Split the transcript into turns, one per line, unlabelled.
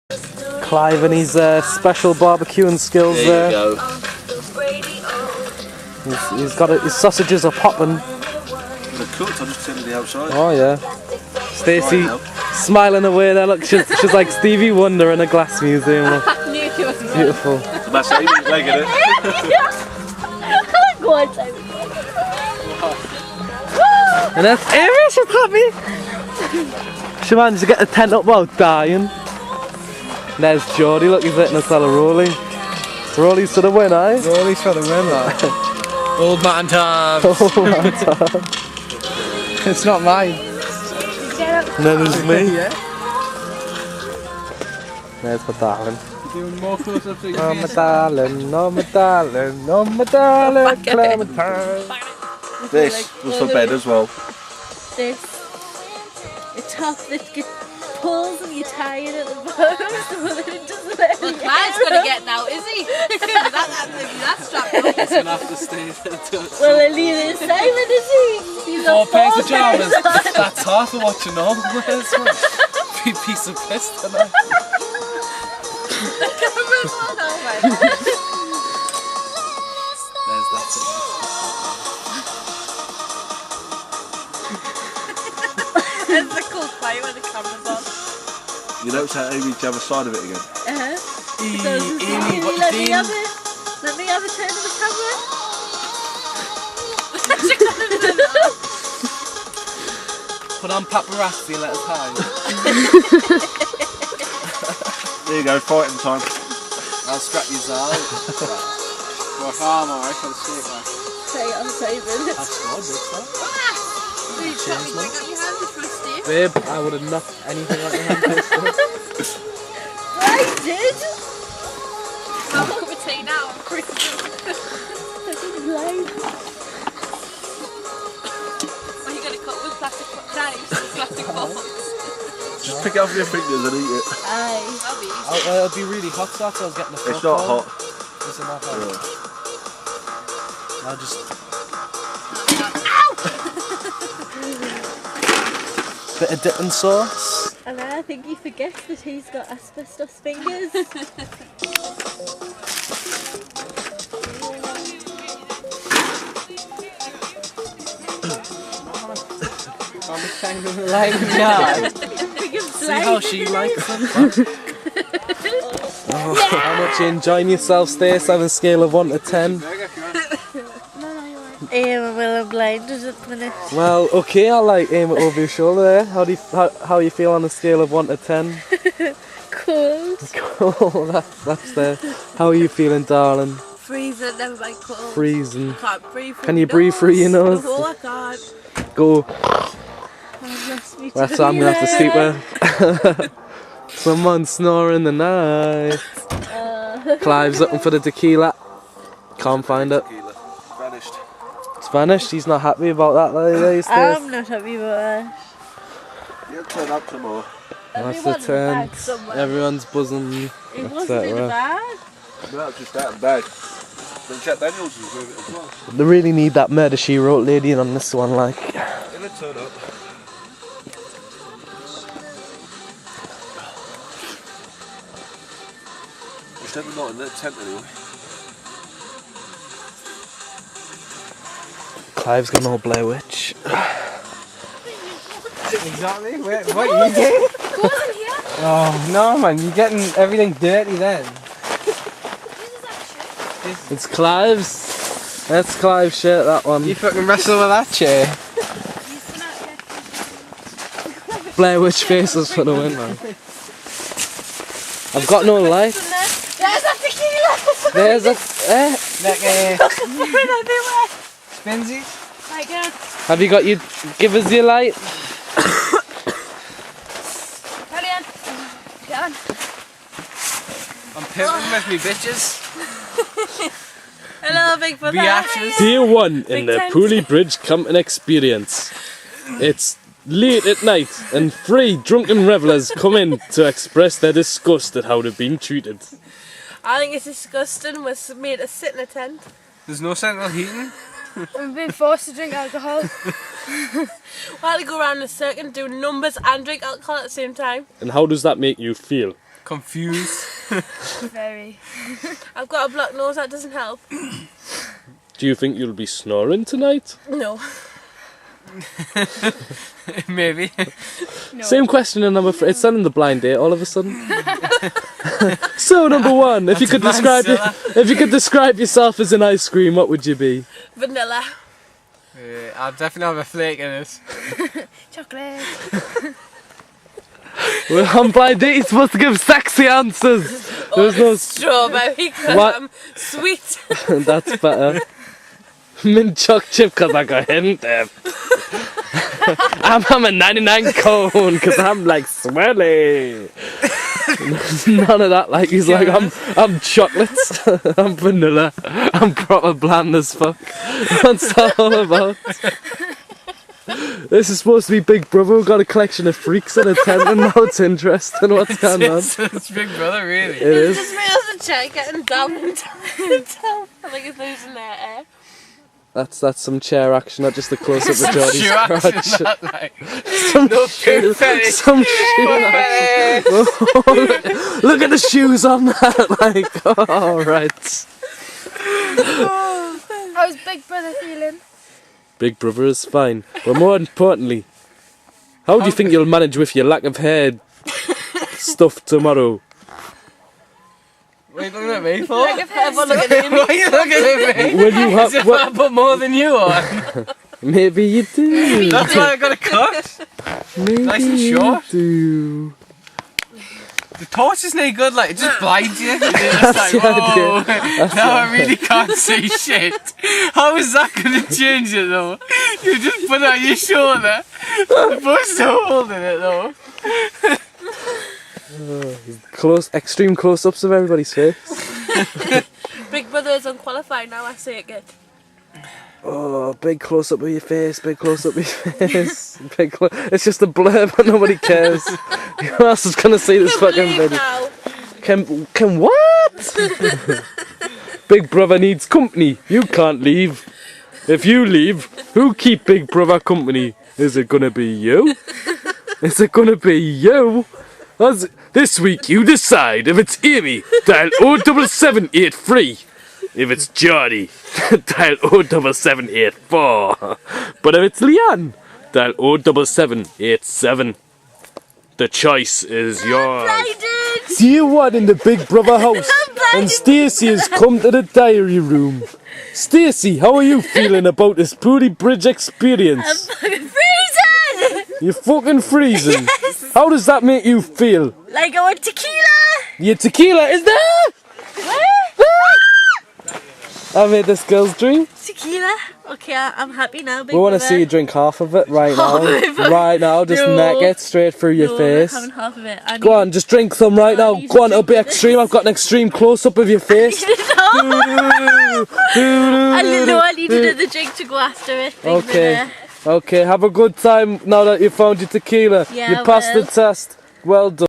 Clive and his special barbecuing skills there.
There you go.
He's got his sausages are popping.
They're cooked, I just turned to the outside.
Oh yeah. Stacey smiling away there. Look, she's like Stevie Wonder in a glass museum. Look. Beautiful.
The best I eat, like it.
And that's Amy, she's happy. She managed to get the tent up without dying. There's Geordie, look, he's letting us tell a Rolly. Rolly's to the win, eh?
Rolly's for the win, lad. Old man time.
Old man time.
It's not mine.
No, there's me.
Yeah.
There's my darling.
Doing more close-ups of your
Oh my
face.
darling, oh my darling, oh my darling, Clementine.
This was for bed as well.
This, a top that gets pulls and you tie it at the bottom so that it doesn't let
Well, Clive's gonna get now, is he? That's strapped up.
He's gonna have to stay there.
Well, at least Simon is he? He's
4 pairs of
pairs
pajamas. That's half of what you know. Big piece of piss tonight. There's that thing.
It's a cool fight when the camera's on.
You notice how Amy the other side of it again?
So,
Amy, what
let
you
me
doing?
have it. Let me have a turn of the camera.
Put on paparazzi and let us hide.
There you go, fighting time.
I'll scrap you out. Work arm alright for the steak, man.
Say it on Simon.
That's good, big stuff.
Cheers, mate. Got your hand for a steak.
Babe, I would have knocked anything out of your hand.
I did.
I'll look at my tea now. I'm
I
quick.
didn't lie.
Are you gonna cut with plastic knives and plastic forks?
Just pick it up with your fingers and eat it.
Aye.
That'll be easy.
It'll be really hot, so I was getting the
It's not hot.
Is it not hot? I'll just... Bit of dipping sauce.
And I think he forgets that he's got asbestos fingers.
I'm just trying to lie in the yard.
See how she likes it? How much you enjoying yourself, Stace, on a scale of 1 to 10?
I'm blinded at the minute.
Well, okay, I'll like aim it over your shoulder there. How you feel on a scale of 1 to 10?
Cold.
Cool, that's there. How are you feeling, darling?
Freezing, never mind cold.
Freezing.
Can't breathe through
Can you
your
breathe through your nose?
No, I can't.
Go.
That's
That's what I'm gonna have to sleep with. Someone snoring the night. Clive's looking for the tequila. Can't find it.
Vanished.
It's vanished. He's not happy about that these days.
I'm not happy about that.
You turn up some more.
That's the
Everyone's
tent.
back somewhere.
Everyone's buzzing.
It
That's
wasn't
it,
in a
right.
bag.
No, just out of bed. Then Chet Daniels was with it as well.
They really need that Murder She Wrote lady in on this one, like.
It'll turn up. It's definitely not in that tent anyway.
Clive's got no Blair Witch.
Exactly. What are you doing?
Go in here.
Oh no, man! You're getting everything dirty then.
It's Clive's. That's Clive's shirt, that one.
You fucking wrestle with that chair.
Blair Witch faces for the win, man. I've got no light.
There's a tequila.
There's a.
Like
Everywhere.
Spenzy.
Right, go.
Have you got your. Give us your light?
Carry on. Get on.
I'm pimping with me bitches.
Hello, big brother.
Biatches.
Day 1 in the
tent.
Pooley Bridge camping experience. It's late at night and 3 drunken revellers come in to express their disgust at how they've been treated.
I think it's disgusting. We're made to sit in a tent.
There's no central heating.
We've been forced to drink alcohol. While to go around the circuit and do numbers and drink alcohol at the same time.
And how does that make you feel?
Confused.
Very. I've got a blocked nose, that doesn't help.
Do you think you'll be snoring tonight?
No.
Maybe.
No.
Same question, and I'm afraid it's on in the blind date all of a sudden. So number one, if you could describe yourself as an ice cream, what would you be?
Vanilla.
I'll definitely have a flake in it.
Chocolate.
Well, on blind date, you're supposed to give sexy answers. There's no.
Strawberry, because
What?
I'm sweet.
That's better. Mint choc chip, because I got hint there. I'm a 99 cone, because I'm like swelly. None of that, like he's like, I'm chocolates, I'm vanilla, I'm proper bland as fuck. What's that all about? This is supposed to be Big Brother. We've got a collection of freaks in a tent, and now it's interesting what's going on.
It's Big Brother, really.
It is.
Just me as a chair getting down and down and down. I think it's losing their air.
That's some chair action, not just a close up of Jordy's
Shoe action,
crotch.
not like.
Some
No
shoe,
fetish.
some shoe action. Oh, look at the shoes on that. Like, all right.
How's Big Brother feeling?
Big Brother is fine, but more importantly, how do you think you'll manage with your lack of hair stuff tomorrow?
What are you looking at me for?
Like if everyone look at me.
Why are you looking at me?
Will you
As if
have?
I put more than you on.
Maybe you do.
That's why I got a cut.
Maybe
nice and
you
short.
do.
The torch isn't any good, like, it just blinds you. And you're just like,
the
whoa,
idea.
now I really can't see shit. How is that going to change it, though? You just put it on your shoulder. The bush to holding it, though.
Extreme close-ups of everybody's face.
Big Brother is unqualified now, I say it good.
Oh, big close-up of your face, big close-up of your face. It's just a blur, but nobody cares. Who else is gonna see this fucking
Leave
video?
now.
Can what? Big Brother needs company. You can't leave. If you leave, who keep Big Brother company? Is it gonna be you? Is it gonna be you? This week you decide. If it's Amy, dial 07783. If it's Jordy, dial 07784. But if it's Leanne, dial 07787. The choice is yours.
Blinded!
Dear one in the Big Brother house, and Stacey has come to the diary room. Stacey, how are you feeling about this Booty Bridge experience?
I'm freezing!
You're fucking freezing.
Yes!
How does that make you feel?
Like I want tequila!
Your tequila is there? I made this girl's dream.
Tequila? Okay, I'm happy now, Big
We want to
Brother.
see you drink half of it right
Half
now.
of it?
Right now, just
No.
neck it straight through your
No,
face.
I'm having half of it. I
Go on, just drink some right now.
need
Go
to
on, it'll be
drink this.
extreme. I've got an extreme close up of your face.
I didn't know I needed another drink to go after it. Big
Okay.
Brother.
Okay, have a good time now that you found your tequila.
Yeah,
you
I
passed the
will.
test. Well done.